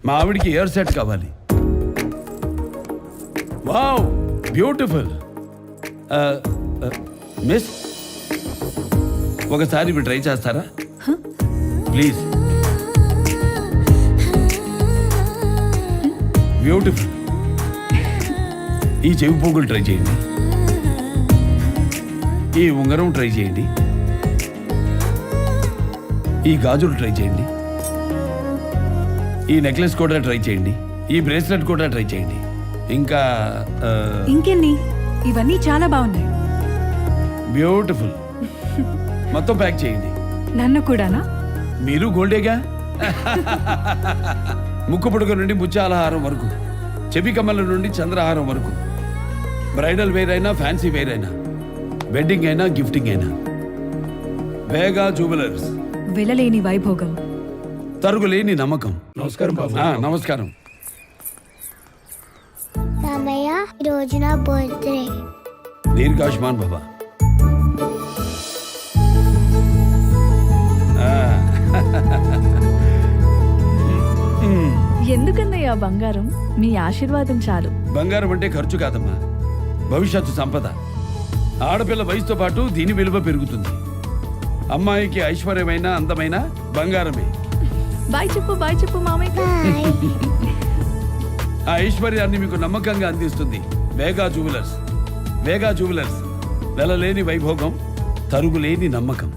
మా ఆవిడికి year set కావాలి. Wow, beautiful. మిస్, ఒకసారి ఇవి ట్రై చేస్తారా ప్లీజ్? బ్యూటిఫుల్. ఈ చెవి పోగులు ట్రై చేయండి, ఈ ఉంగరం ట్రై చేయండి, ఈ గాజులు ట్రై చేయండి, ఈ నెక్లెస్ కూడా ట్రై చేయండి, ఈ బ్రేస్లెట్ కూడా ట్రై చేయండి. ఇంకా ఇంకెన్ని? ఇవన్నీ చాలా బాగున్నాయి. బ్యూటిఫుల్. మొత్తం ప్యాక్ చేయండి. నన్ను కూడానా? మీరు గోల్డేగా. ముక్కు పుడక నుండి ముత్యాలహారం వరకు, చెవి కమ్మల నుండి చంద్రహారం వరకు, బ్రైడల్ వేర్ అయినా ఫ్యాన్సీ వేర్ అయినా, వెడ్డింగ్ అయినా గిఫ్టింగ్ అయినా, వేగా జ్యువెలర్స్. వెలలేని వైభోగం, తరుగులేని నమ్మకం. నమస్కారం బాబు. నమస్కారం. రామయ్య, ఈరోజు నా బర్త్డే. దీర్ఘాయుష్మాన్ బాబా. ఎందుకన్నయ్యా బంగారం? మీ ఆశీర్వాదం చాలు. బంగారం అంటే ఖర్చు కాదమ్మా, భవిష్యత్తు సంపద. ఆడపిల్ల వయసుతో పాటు దీని విలువ పెరుగుతుంది. అమ్మాయికి ఐశ్వర్యమైన అందమైన బంగారమే. బాయ్ చెప్పు మామయ్య. బాయ్. ఆ ఐశ్వర్యాన్ని మీకు నమ్మకంగా అందిస్తుంది వేగా జ్యువెలర్స్. వేగా జ్యువెలర్స్, వెలలేని వైభోగం, తరుగులేని నమ్మకం.